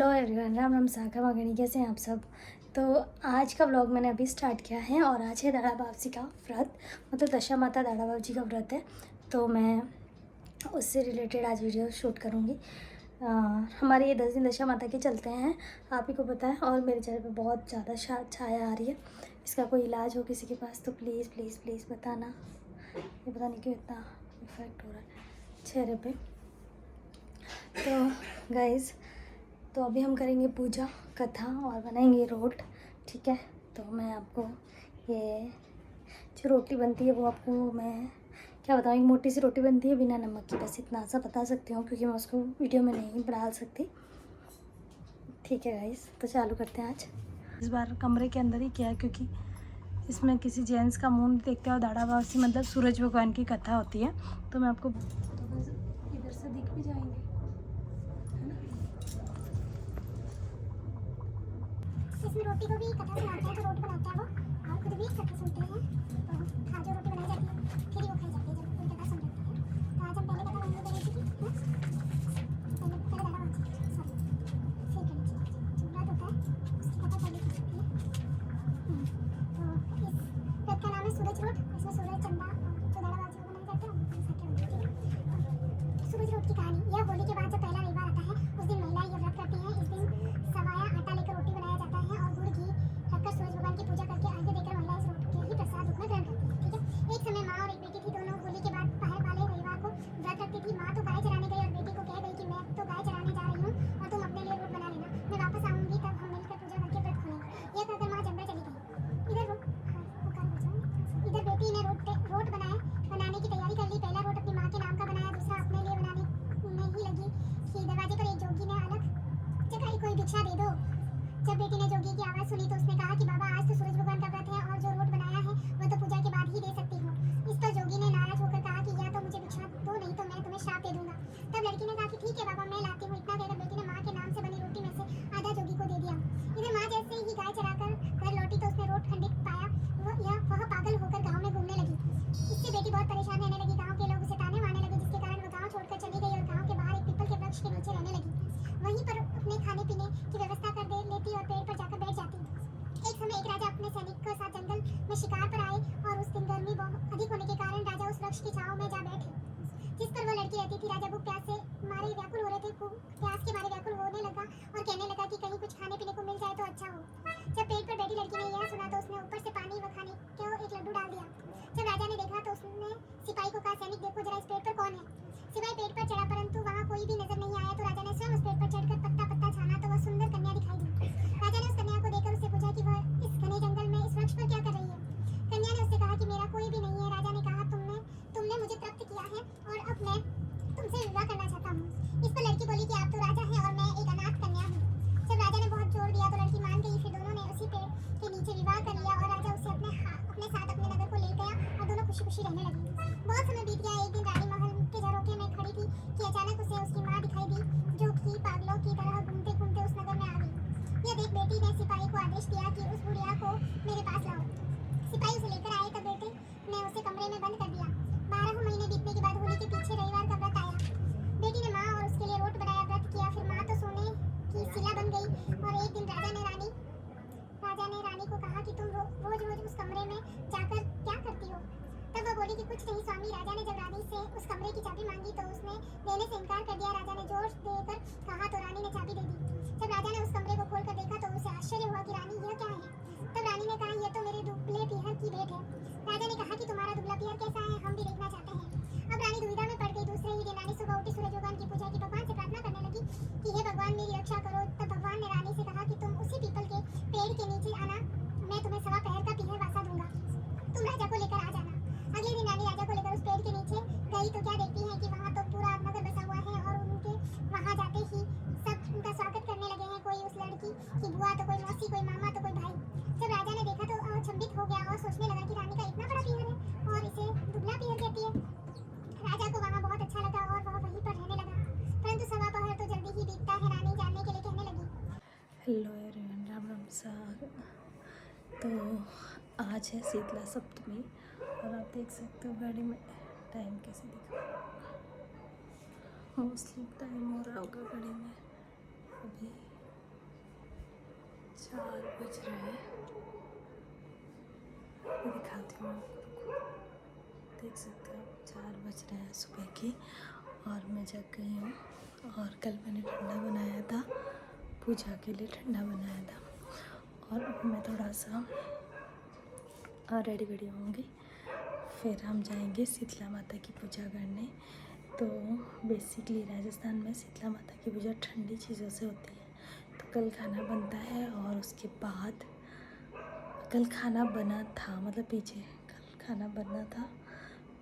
Hello everyone, Ram Ram साखा वागणी, कैसे हैं आप सब। तो आज का व्लॉग मैंने अभी स्टार्ट किया है और आज है दाड़ा बावसी का व्रत, मतलब दशा माता दाड़ा बावजी का व्रत है। तो मैं उससे रिलेटेड आज वीडियो शूट करूँगी। हमारे ये 10 दिन दशा माता के चलते हैं, आप ही को पता है। और मेरे चेहरे पे बहुत ज़्यादा छाया आ रही है। इसका कोई इलाज हो किसी के पास तो प्लीज़ प्लीज़ प्लीज़ बताना। ये पता नहीं क्यों इतना इफेक्ट हो रहा है चेहरे पे। तो गाइज़, तो अभी हम करेंगे पूजा कथा और बनाएंगे रोट, ठीक है। तो मैं आपको ये जो रोटी बनती है वो आपको मैं क्या बताऊँ, एक मोटी सी रोटी बनती है बिना नमक की, बस इतना सा बता सकती हूँ क्योंकि मैं उसको वीडियो में नहीं डाल सकती, ठीक है गाइस। तो चालू करते हैं। आज इस बार कमरे के अंदर ही किया है क्योंकि इसमें किसी जेंट्स का मुँह नहीं देखते और दाड़ा बावसी मतलब सूरज भगवान की कथा होती है। तो मैं आपको तो बस इधर से दिख भी जाएंगे, इसमें रोटी को भी कथा सुनाते हैं, जो रोटी बनाता है वो, और खुद भी कथा सुनते हैं। तो हाँ, जो रोटी बनाई जाती है फिर ही वो खाई जाती है जब कोई कथा सुन लेता है। तो आज हम पहले कथा बनाने जा रहे थे कि पहले दाड़ा बावजी सॉरी फिर करनी चाहिए जो व्रत होता है उसकी कथा पहले की जाती है। तो इस व्रत का नाम है सूरज रोट। इसमें सूरज चंदा जो दाड़ा बावजी को बनाए जाते हैं उनके साथ क्या बनती है। सूरज रोट की कहानी, यह होली के बाद जब पहला रविवार आता है उस दिन महिलाएं ये व्रत करती हैं। इस दिन सवाया आटा लेकर रोटी बनाया जाता है और गुड़ घी रखकर सूरज भगवान की पूजा करके अर्घ्य देकर महिलाएं इस रोटी के ही प्रसाद रूप में ग्रहण करती हैं, ठीक है। एक समय माँ और एक बेटी थी, दोनों होली के बाद पहर वाले रविवार को व्रत रखती थी। माँ तो गाय चराने गई और बेटी को कह गई कि मैं तो गाय चराने जा रही हूँ और तुम अपने लिए रोट बना लेना, मैं वापस आऊंगी तब हम मिलकर पूजा करके व्रत खोलेंगे। यह कहकर माँ जंगल चली गई। इधर बेटी ने रोट बनाने की तैयारी कर ली। पहला रोट अपनी माँ के नाम का बनाया, दूसरा अपने लिए बनाने नहीं लगी कि दरवाजे पर एक जोगी ने अलग जगह कोई भिक्षा दे दो। जब बेटी ने जोगी की आवाज़ सुनी तो उसने कहा कि बाबा, आज तो सूरज भगवान का व्रत है और जो रोट बनाया है वह तो पूजा के बाद ही दे सकती हूँ। इस पर जोगी ने नाराज होकर कहा कि या तो मुझे भिक्षा दो, नहीं तो मैं तुम्हें श्राप दे दूंगा। तब लड़की ने कहा कि ठीक है बाबा, मैं लाती हूँ। इतना कहकर बेटी ने माँ के नाम से बनी रोटी में से आधा जोगी को दे दिया। इधर माँ जैसे ही गाय चराकर घर लौटी तो उसने रोट खंडित पाया। वह पागल होकर गाँव में घूमने लगी। इससे बेटी बहुत परेशान रहने लगी। गाँव के लोग उसे ताने मारने लगे, जिसके कारण वह गाँव छोड़कर चली गई और गाँव के बाहर एक पीपल के वृक्ष के नीचे रहने लगी। वहीं पर अपने खाने पीने की व्यवस्था कर लेती और पेड़ पर जाकर बैठ जाती। एक समय एक राजा अपने सैनिक के साथ जंगल में शिकार पर आए और उस दिन गर्मी बहुत अधिक होने के कारण राजा उस वृक्ष की छांव में जा बैठे जिस पर वह लड़की रहती थी। राजा भूख प्यास से मारे व्याकुल हो रहे थे, प्यास के मारे व्याकुल होने लगा और कहने लगा कि कहीं कुछ खाने पीने को मिल जाए तो अच्छा हो। जब पेड़ पर बैठी लड़की ने यह सुना तो उसने ऊपर से पानी व खाने को एक लड्डू डाल दिया। जब राजा ने देखा तो उसने सिपाही को कहा, सैनिक देखो जरा इस पेड़ पर कौन है। सिपाही पेड़ पर चढ़ा परंतु वहाँ कोई भी नजर नहीं आया। तो राजा ने स्वयं उस पेड़ पर चढ़कर पत्ता पत्ता छाना तो वह सुंदर कन्या दिखाई दी। राजा ने उस कन्या को देखकर उससे पूछा कि वह इस घने जंगल में इस वृक्ष पर क्या कर रही है। कन्या ने उससे कहा कि मेरा कोई भी नहीं है। राजा ने कहा, तुमने मुझे तृप्त किया है और अब मैं तुमसे विवाह करना चाहता हूँ। इस पर लड़की बोली कि आप तो राजा हैं और मैं एक अनाथ कन्या हूँ। जब राजा ने बहुत जोर दिया तो लड़की मान गई। फिर दोनों ने उसी पेड़ के नीचे विवाह कर लिया और राजा उसे अपने साथ अपने नगर को ले गया और दोनों खुशी खुशी रहने लगे। बहुत समय बीत गया। एक दिन रानी महल के झरोखे में खड़ी थी कि अचानक उसे उसकी माँ दिखाई दी, जो कि पागलों की तरह घूमते घूमते उस नगर में आ गई। यह देख बेटी ने सिपाही को आदेश दिया कि उस बुढ़िया को मेरे पास लाओ। सिपाही उसे लेकर आए तब बेटे ने उसे कमरे में बंद कर दिया। 12 महीने बीतने के बाद होली के पीछे रविवार का व्रत आया। बेटी ने माँ और उसके लिए रोट बनाया, व्रत किया। फिर माँ तो सोने की शिला बन गई और एक दिन राजा ने रानी को कहा कि तुम रोज रोज उस कमरे में जाकर क्या करती हो। तब वह बोली कि कुछ नहीं स्वामी। राजा ने जब रानी से उस कमरे की चाबी मांगी तो उसने देने से इनकार कर दिया। राजा ने जोर देकर कहा तो रानी ने चाबी दे दी। जब राजा ने उस कमरे को खोलकर देखा तो उसे आश्चर्य हुआ कि रानी यह क्या है। तब रानी ने कहा, यह तो मेरे दुबले पीहर की भेंट है। राजा ने कहा कि तुम्हारा दुबला पीहर कैसा है, हम भी देखना चाहते हैं। अब रानी दुविधा में पड़ गई। दूसरे ही दिन रानी सुबह उठी, सूरज भगवान की पूजा की, भगवान से प्रार्थना करने लगी कि हे भगवान मेरी रक्षा करो। तब भगवान ने रानी से कहा कि तुम उसी पीपल के पेड़ के नीचे आना, मैं तुम्हें सवा पहर का पीहर वासा दूंगा, तुम राजा को लेकर आ जाना। अगले दिन रानी राजा को लेकर उस पेड़ के नीचे गई तो क्या देखती है कि वहाँ तो पूरा नगर बसा हुआ है और उनके वहाँ जाते ही सब उनका स्वागत करने लगे हैं। कोई उस लड़की की बुआ तो कोई मौसी, कोई मामा तो कोई भाई। जब राजा ने देखा तो अचंभित हो गया और सोचने लगा कि रानी का इतना बड़ा पीहर है और इसे दुबला पीहर कहती है। राजा को वहाँ बहुत अच्छा लगा और वह वहीं पर रहने लगा। परंतु सवा पहर तो जल्दी ही बीतता है। रानी जानने के लिए कहने लगी, हेलो एवरीवन, राम राम साग। तो आज है शीतला सप्तमी और आप देख सकते हो गाड़ी में टाइम कैसे दिखा, मोस्टली टाइम हो रहा होगा गाड़ी में अभी 4 बज रहे हैं, मैं दिखाती हूँ आपको, देख सकते हो 4 बज रहे हैं सुबह की और मैं जग गई हूँ। और कल मैंने ठंडा बनाया था, पूजा के लिए ठंडा बनाया था। और अब मैं थोड़ा सा रेडी वेडी होंगी, फिर हम जाएंगे शीतला माता की पूजा करने। तो बेसिकली राजस्थान में शीतला माता की पूजा ठंडी चीज़ों से होती है। तो कल खाना बनता है और उसके बाद कल खाना बना था, मतलब पीछे कल खाना बना था,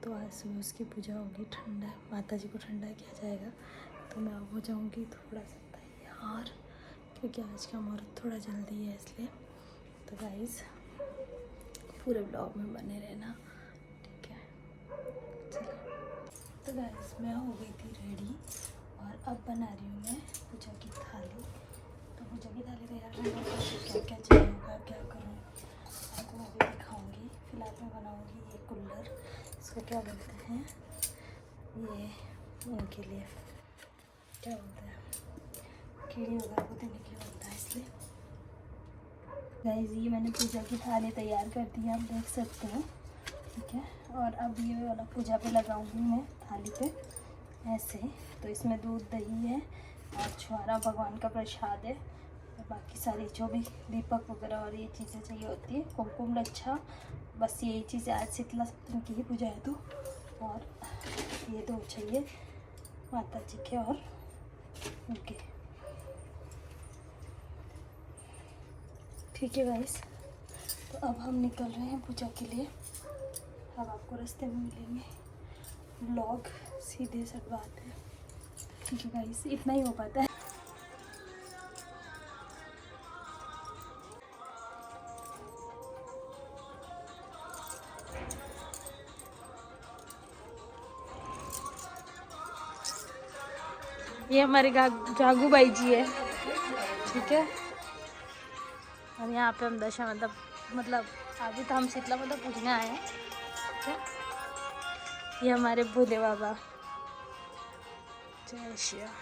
तो आज सुबह उसकी पूजा होगी, ठंडा माता जी को ठंडा किया जाएगा। तो मैं अब हो जाऊँगी थोड़ा सा तैयार, क्योंकि आज का मुहूर्त थोड़ा जल्दी है इसलिए। तो गाइस पूरे ब्लॉग में बने रहना, ठीक है। चलो, तो गाइस मैं हो गई थी रेडी और अब बना रही हूँ मैं पूजा की थाली। तो पूजा की थाली तैयार करने के लिए क्या क्या चाहिए होगा, क्या करूँ आपको मैं भी दिखाऊँगी। फिलहाल मैं बनाऊँगी ये कुल्लर, इसको क्या बोलते हैं, ये उनके लिए क्या बोलते हैं, कीड़ी वगैरह को देने के लिए बनता है, इसलिए। गाइस ये मैंने पूजा की थाली तैयार कर दी है, आप देख सकते हो, ठीक है। और अब ये वाला पूजा पे लगाऊंगी मैं थाली पे ऐसे। तो इसमें दूध दही है और छुआरा भगवान का प्रसाद है, और बाकी सारी जो भी दीपक वगैरह और ये चीज़ें चाहिए होती है, कुमकुम लच्छा, बस यही चीज़ें। आज शीतला सप्तमी की ही पूजा है तो। और ये दो चाहिए माता जी के और उनके, ठीक है गाइस। तो अब हम निकल रहे हैं पूजा के लिए। अब आपको रास्ते में मिलेंगे ब्लॉग, सीधे सट बात है, ठीक है गाइस, इतना ही हो पाता है। ये हमारे जागू भाई जी है, ठीक है। और यहाँ पे हम दशा मतलब अभी तो हम शीतला माता पूजने आए हैं, ठीक है। ये हमारे भोले बाबा, जय श्री राम।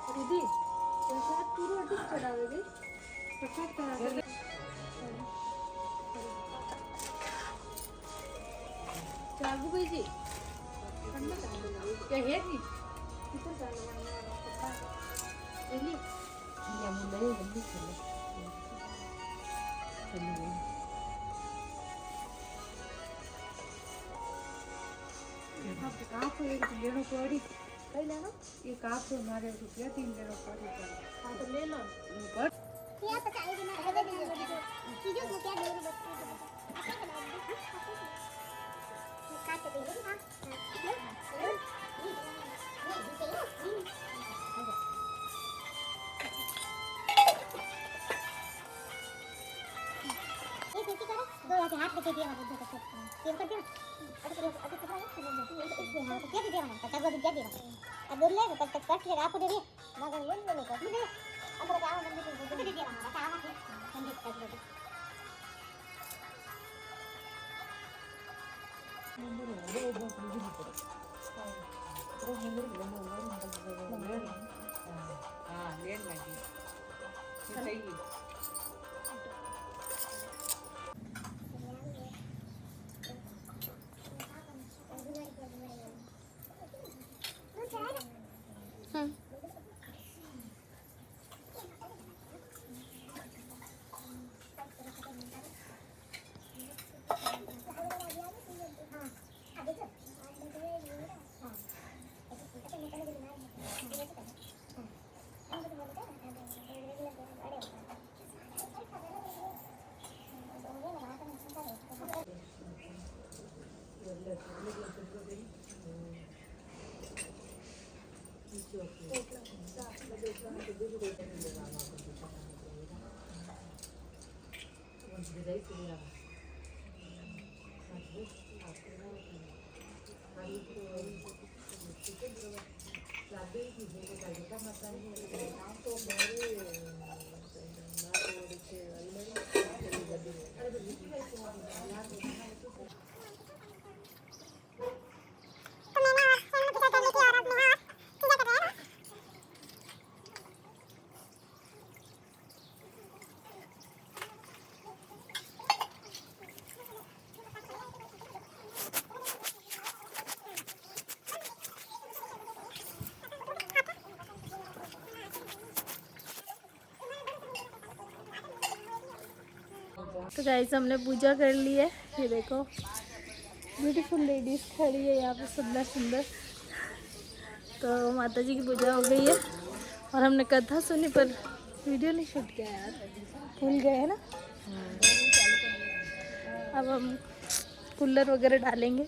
दीदी पूरा चढ़ा दे जागू भाई जी क्या है जी या मुंडा जल्दी चलो। आप एक लेनो पड़ी कई लेना एक आप हमारे रुपया 3 लेनो पड़ी हाँ तो ले लो पर क्या पता है ना है दे चीजों को क्या दे बच्चे आपने बना दी काट दे हां दो हाथ लेके दिया मुझे तो तेल कर दिया अब तो इसमें हां तो क्या दे देना पता को क्या देना अब बोल ले तब तक कट लेगा आपको दे दे मगर वो नहीं कर दे अब क्या हो नंबर को दे देना बता आवा संदीप कर दे हाँ लेन लगी सही तो गाइस हमने पूजा कर ली है। ये देखो ब्यूटीफुल लेडीज खड़ी है यहाँ पे सुंदर सुंदर। तो माता जी की पूजा हो गई है और हमने कथा सुनी पर वीडियो नहीं शूट किया यार, भूल गए है ना। अब हम कूलर वगैरह डालेंगे।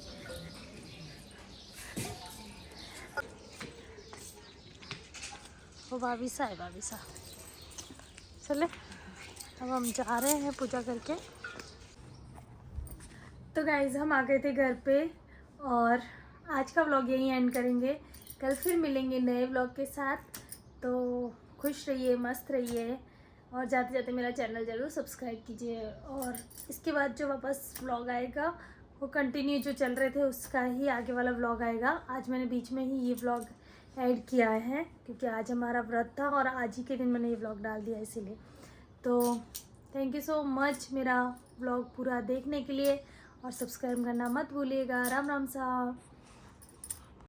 वो भाभीसा है, भाभीसा। चले अब हम जा रहे हैं पूजा करके। तो गाइज हम आ गए थे घर पे और आज का व्लॉग यहीं एंड करेंगे। कल फिर मिलेंगे नए व्लॉग के साथ। तो खुश रहिए, मस्त रहिए और जाते जाते मेरा चैनल ज़रूर सब्सक्राइब कीजिए। और इसके बाद जो वापस व्लॉग आएगा वो कंटिन्यू जो चल रहे थे उसका ही आगे वाला व्लॉग आएगा। आज मैंने बीच में ही ये व्लॉग ऐड किया है क्योंकि आज हमारा व्रत था और आज ही के दिन मैंने ये व्लॉग डाल दिया इसीलिए। तो थैंक यू सो मच मेरा व्लॉग पूरा देखने के लिए और सब्सक्राइब करना मत भूलिएगा। राम राम साहब।